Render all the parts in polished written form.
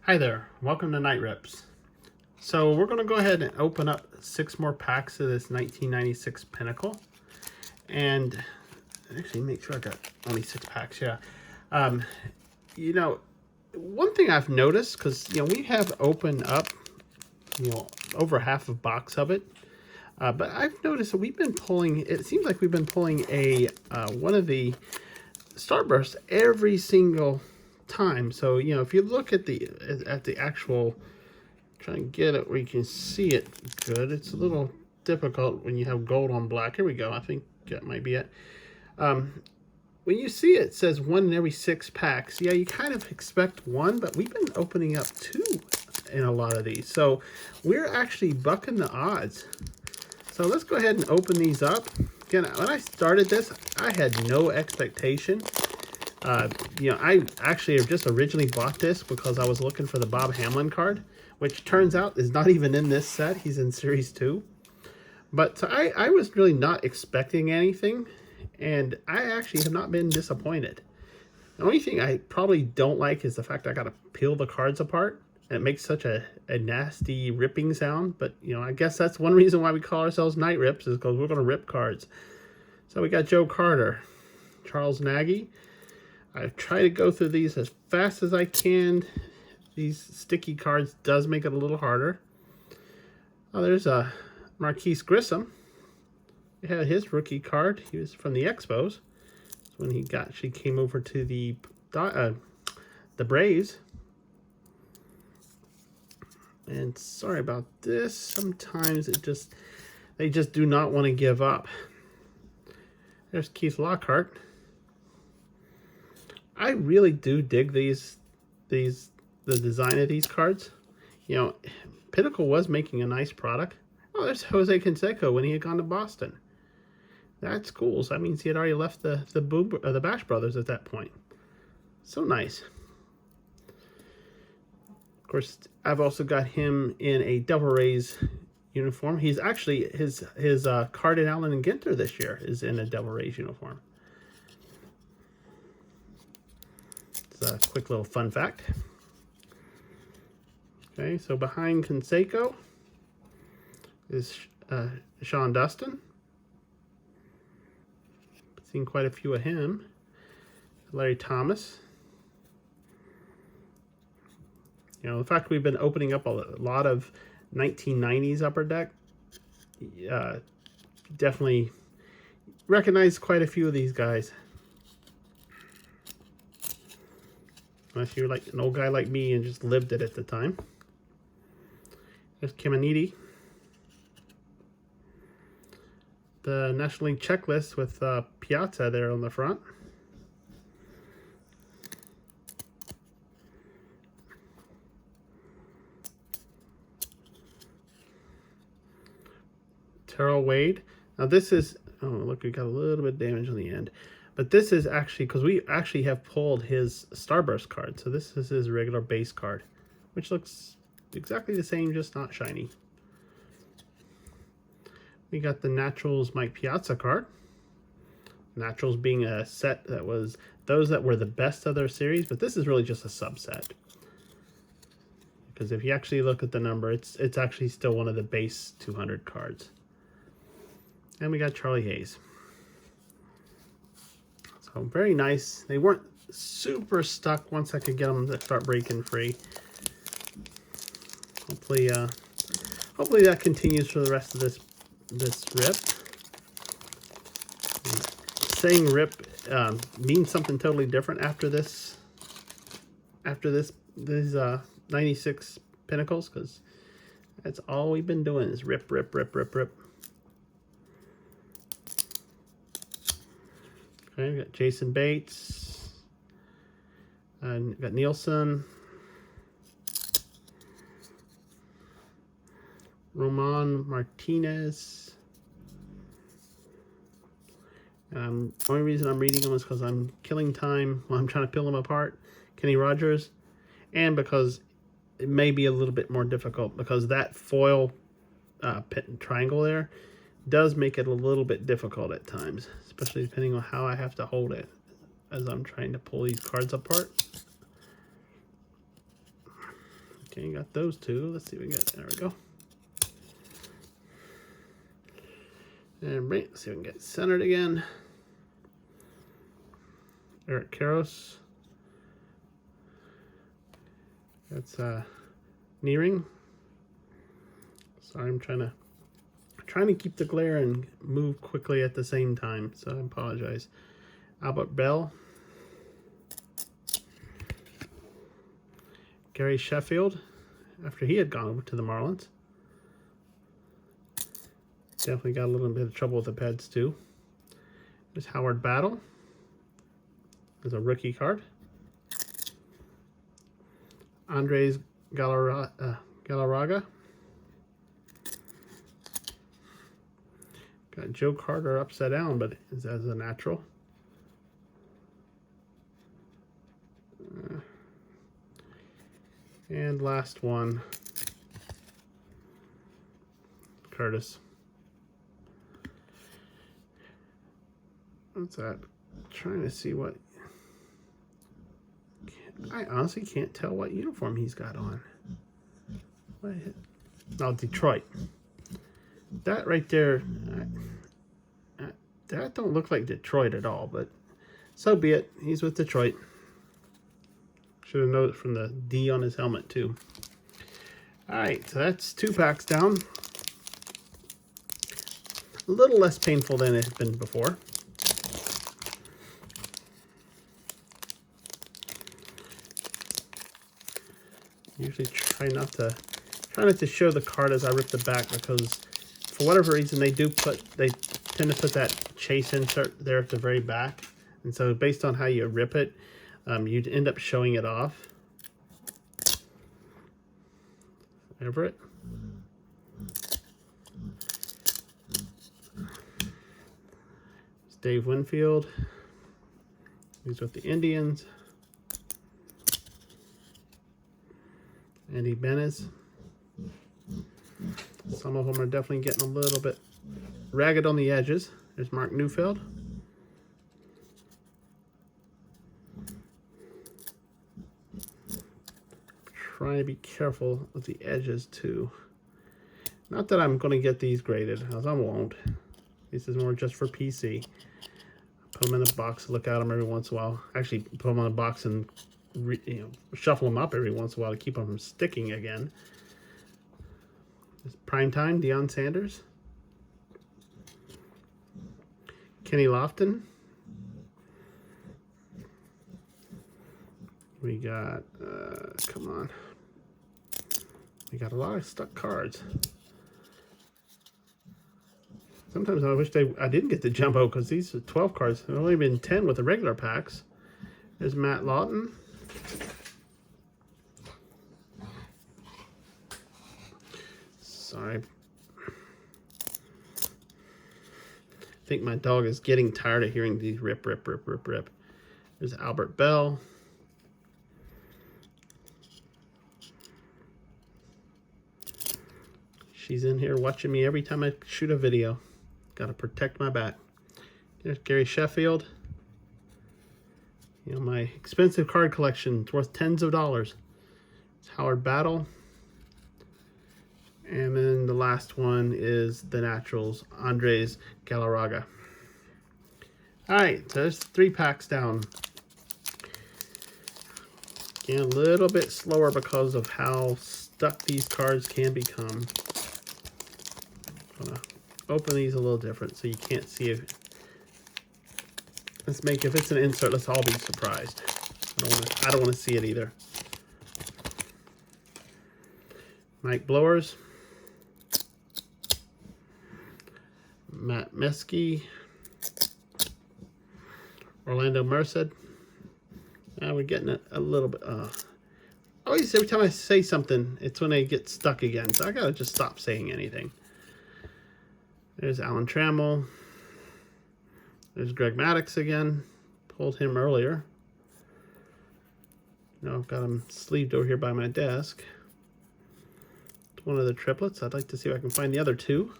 Hi there, welcome to Night Rips. So we're going to go ahead and open up 6 more packs of this 1996 Pinnacle. And actually make sure I got only 6 packs, yeah. You know, one thing I've noticed, because, we have opened up, over half a box of it. But I've noticed that we've been pulling, it seems like we've been pulling one of the Starbursts every single time. So, if you look at the actual, try and get it where you can see it good. It's a little difficult when you have gold on black. Here we go. I think that might be it. When you see it says 1 in every 6 packs, yeah, you kind of expect 1, but we've been opening up 2 in a lot of these. So we're actually bucking the odds. So let's go ahead and open these up. Again, when I started this, I had no expectation. I actually just originally bought this because I was looking for the Bob Hamlin card, which turns out is not even in this set. He's in Series 2. But so I was really not expecting anything, and I actually have not been disappointed. The only thing I probably don't like is the fact I got to peel the cards apart. And it makes such a nasty ripping sound. But, I guess that's one reason why we call ourselves Night Rips, is because we're going to rip cards. So we got Joe Carter, Charles Nagy. I try to go through these as fast as I can. These sticky cards does make it a little harder. Oh, there's a Marquis Grissom. We had his rookie card. He was from the Expos. That's when he actually came over to the Braves. And sorry about this. Sometimes they just do not want to give up. There's Keith Lockhart. I really do dig the design of these cards. Pinnacle was making a nice product. Oh, there's Jose Canseco when he had gone to Boston. That's cool. So that means he had already left the Bash Brothers at that point. So nice. Of course, I've also got him in a Devil Rays uniform. He's actually his card in Allen and Ginter this year is in a Devil Rays uniform. It's a quick little fun fact. Okay, so behind Canseco is Sean Dustin. Seen quite a few of him. Larry Thomas. The fact we've been opening up a lot of 1990s Upper Deck, definitely recognize quite a few of these guys. Unless you're like an old guy like me and just lived it at the time. There's Caminiti. The National League checklist with Piazza there on the front. Terrell Wade. Now this is, oh look, we got a little bit of damage on the end. But this is actually, because we actually have pulled his Starburst card. So this is his regular base card, which looks exactly the same, just not shiny. We got the Naturals Mike Piazza card. Naturals being a set that was those that were the best of their series, but this is really just a subset. Because if you actually look at the number, it's actually still one of the base 200 cards. And we got Charlie Hayes. So very nice. They weren't super stuck once I could get them to start breaking free. Hopefully that continues for the rest of this rip. Saying rip means something totally different after these 96 Pinnacles, because that's all we've been doing is rip, rip, rip, rip, rip. Okay, we got Jason Bates, and got Nielsen, Roman Martinez. The only reason I'm reading them is because I'm killing time while I'm trying to peel them apart. Kenny Rogers, and because it may be a little bit more difficult because that foil triangle there does make it a little bit difficult at times, especially depending on how I have to hold it as I'm trying to pull these cards apart. Okay, got those two. Let's see what we got. There we go. And let's see if we can get centered again. Eric Karros. That's Nearing. Sorry, I'm trying to keep the glare and move quickly at the same time, so I apologize. Albert Bell. Gary Sheffield, after he had gone over to the Marlins. Definitely got a little bit of trouble with the Peds too. There's Howard Battle. There's a rookie card. Andres Galarraga. Got Joe Carter upside down, but is as a natural. And last one, Curtis. What's that? Trying to see what. I honestly can't tell what uniform he's got on. What? Oh, Detroit. That right there, that don't look like Detroit at all, but so be it. He's with Detroit. Should have noticed from the D on his helmet too. All right, so that's 2 packs down. A little less painful than it had been before. Usually try not to show the card as I rip the back, because for whatever reason they tend to put that chase insert there at the very back, and so based on how you rip it, you'd end up showing it off. Everett. It's Dave Winfield. He's with the Indians. Andy Benes. Some of them are definitely getting a little bit ragged on the edges. There's Mark Neufeld. Try to be careful with the edges too. Not that I'm going to get these graded, as I won't. This is more just for PC. Put them in a box, look at them every once in a while. Actually, put them in a box and shuffle them up every once in a while to keep them from sticking again. It's Primetime, Deion Sanders. Kenny Lofton. We got, come on. We got a lot of stuck cards. Sometimes I wish I didn't get the jumbo, because these are 12 cards. There have only been 10 with the regular packs. There's Matt Lawton. Sorry. I think my dog is getting tired of hearing these rip, rip, rip, rip, rip. There's Albert Bell. She's in here watching me every time I shoot a video. Gotta protect my back. There's Gary Sheffield. You know, my expensive card collection. It's worth tens of dollars. It's Howard Battle. And then the last one is the Naturals, Andres Galarraga. All right, so there's 3 packs down. Again, a little bit slower because of how stuck these cards can become. I'm gonna open these a little different so you can't see it. Let's make, if it's an insert, let's all be surprised. I don't want to see it either. Mike Blowers. Matt Meskey. Orlando Merced. We're getting a little bit. Always, every time I say something, it's when I get stuck again. So I gotta just stop saying anything. There's Alan Trammell. There's Greg Maddux again. Pulled him earlier. Now I've got him sleeved over here by my desk. It's one of the triplets. I'd like to see if I can find the other 2.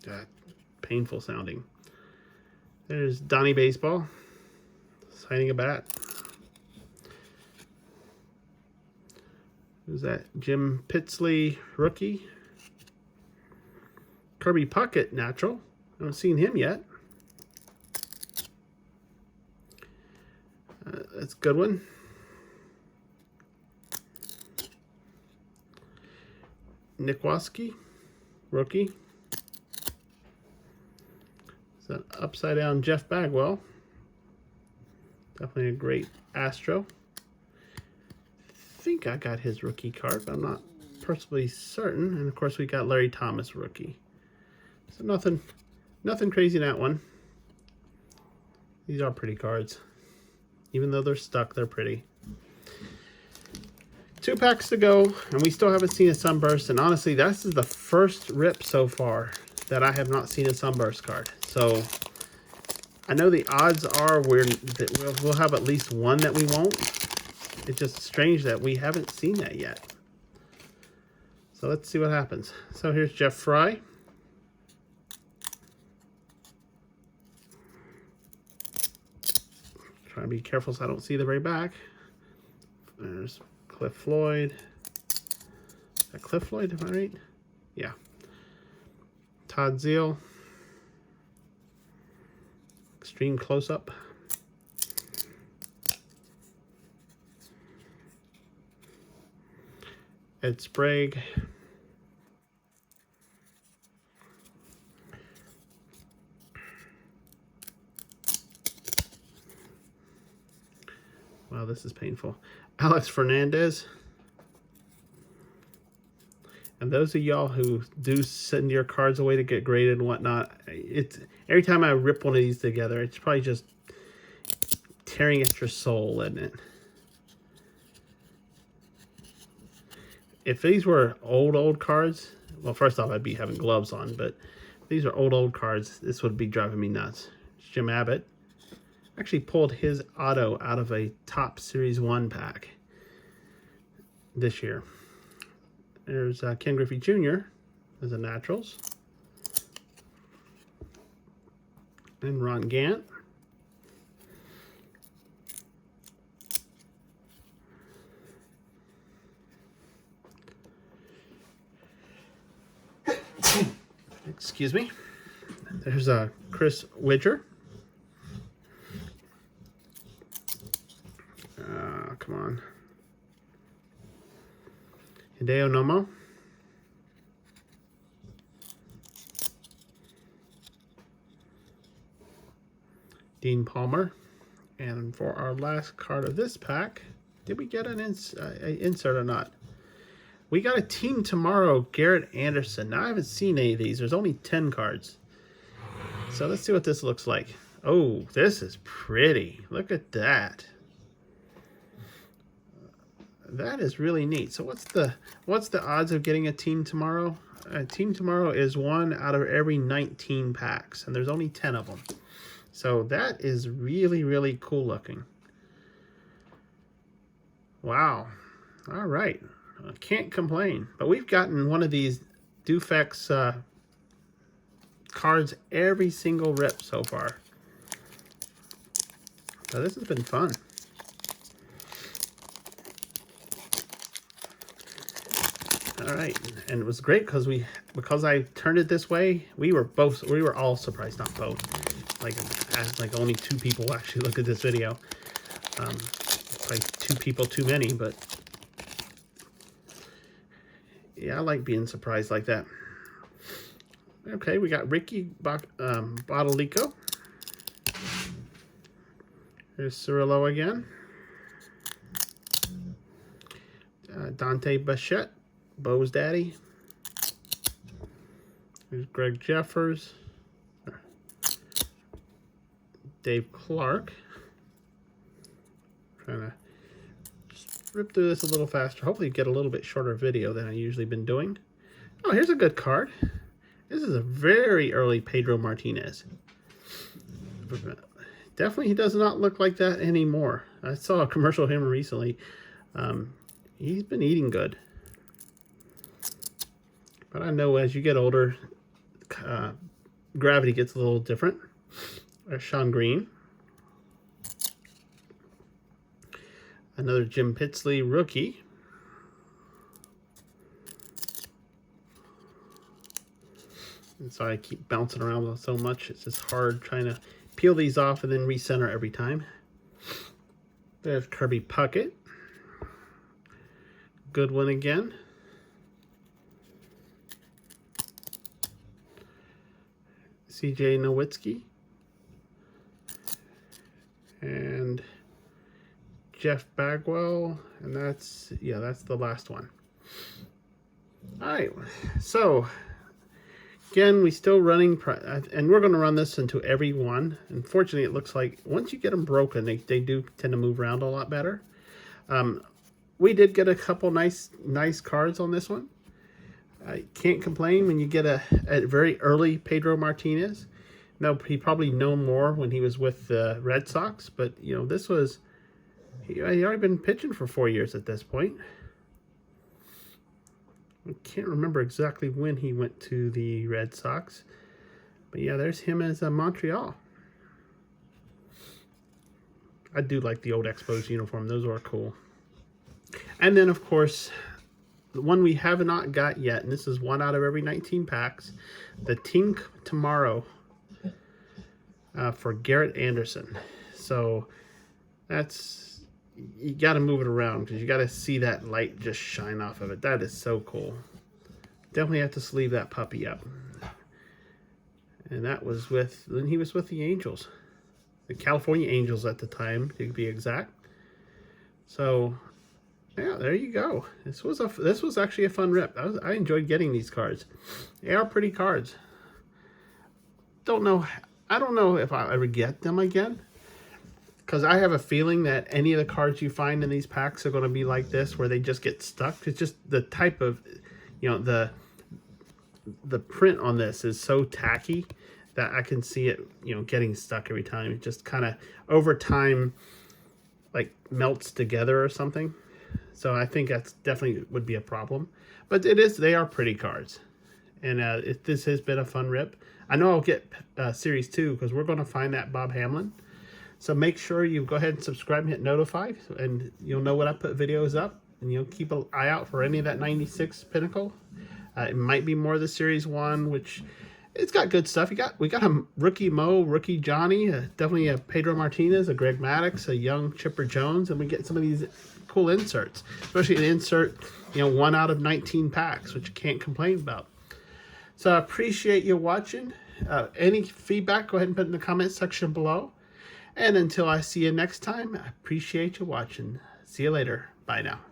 That painful sounding. There's Donnie Baseball signing a bat. Who's that? Jim Pitsley, rookie. Kirby Puckett, natural. I haven't seen him yet. That's a good one. Nick Waskey, rookie. It's an upside down Jeff Bagwell. Definitely a great Astro. I think I got his rookie card, but I'm not personally certain. And of course we got Larry Thomas, rookie. So nothing crazy in that one. These are pretty cards. Even though they're stuck, they're pretty. 2 packs to go, and we still haven't seen a Sunburst. And honestly, this is the first rip so far that I have not seen a Sunburst card. So I know the odds are we'll have at least one that we won't. It's just strange that we haven't seen that yet. So let's see what happens. So here's Jeff Fry. Trying to be careful so I don't see the very back. There's Cliff Floyd. Is that Cliff Floyd, am I right? Yeah. Todd Zeal. Extreme close-up. Ed Sprague. Wow, this is painful. Alex Fernandez. And those of y'all who do send your cards away to get graded and whatnot, it's every time I rip one of these together, it's probably just tearing at your soul, isn't it? If these were old cards, well, first off, I'd be having gloves on, but if these are old cards, this would be driving me nuts. Jim Abbott actually pulled his auto out of a Top Series 1 pack this year. There's Ken Griffey Jr. as a Naturals. And Ron Gant. Excuse me. There's Chris Widger. Come on. Hideo Nomo. Dean Palmer. And for our last card of this pack, did we get an insert or not? We got a Team Tomorrow, Garrett Anderson. Now, I haven't seen any of these. There's only 10 cards. So let's see what this looks like. Oh, this is pretty. Look at that. That is really neat. So what's the odds of getting a Team Tomorrow? Team Tomorrow is 1 out of every 19 packs, and there's only 10 of them. So that is really, really cool looking. Wow. All right. I can't complain. But we've gotten one of these Dufex cards every single rip so far. So this has been fun. All right, and it was great because I turned it this way. We were all surprised, not both. Like only 2 people actually look at this video. Like 2 people too many, but yeah, I like being surprised like that. Okay, we got Ricky Bottalico. Here's Cirillo again. Dante Bichette, Bo's daddy. Here's Greg Jeffers. Dave Clark. Trying to just rip through this a little faster. Hopefully get a little bit shorter video than I usually been doing. Oh, here's a good card. This is a very early Pedro Martinez. Definitely he does not look like that anymore. I saw a commercial of him recently. He's been eating good. But I know as you get older, gravity gets a little different. There's Sean Green. Another Jim Pitsley rookie. And so I keep bouncing around so much. It's just hard trying to peel these off and then recenter every time. There's Kirby Puckett. Good one again. C.J. Nowitzki. And Jeff Bagwell. And that's the last one. All right. So, again, we still running, and we're going to run this into every one. Unfortunately, it looks like once you get them broken, they do tend to move around a lot better. We did get a couple nice cards on this one. I can't complain when you get a very early Pedro Martinez. Now, he probably known more when he was with the Red Sox, but, you know, this was, he already been pitching for 4 years at this point. I can't remember exactly when he went to the Red Sox. But yeah, there's him as Montreal. I do like the old Expos uniform. Those are cool. And then, of course, the one we have not got yet, and this is one out of every 19 packs, the Team Tomorrow for Garrett Anderson. So that's, you got to move it around because you got to see that light just shine off of it. That is so cool. Definitely have to sleeve that puppy up. And that was when he was with the Angels, the California Angels at the time, to be exact. So yeah, there you go. This was actually a fun rip. I enjoyed getting these cards. They are pretty cards. I don't know if I'll ever get them again, because I have a feeling that any of the cards you find in these packs are going to be like this, where they just get stuck. It's just the type of, you know, the print on this is so tacky that I can see it, you know, getting stuck every time. It just kind of over time like melts together or something. So I think that's definitely would be a problem. But they are pretty cards. And this has been a fun rip. I know I'll get Series 2 because we're going to find that Bob Hamlin. So make sure you go ahead and subscribe and hit notify, and you'll know when I put videos up. And you'll keep an eye out for any of that 96 Pinnacle. It might be more of the Series 1, which it's got good stuff. We got a rookie Mo, rookie Johnny, definitely a Pedro Martinez, a Greg Maddux, a young Chipper Jones, and we get some of these cool inserts, especially an insert, you know, 1 out of 19 packs, which you can't complain about. So I appreciate you watching. Any feedback, go ahead and put it in the comment section below. And until I see you next time, I appreciate you watching. See you later. Bye now.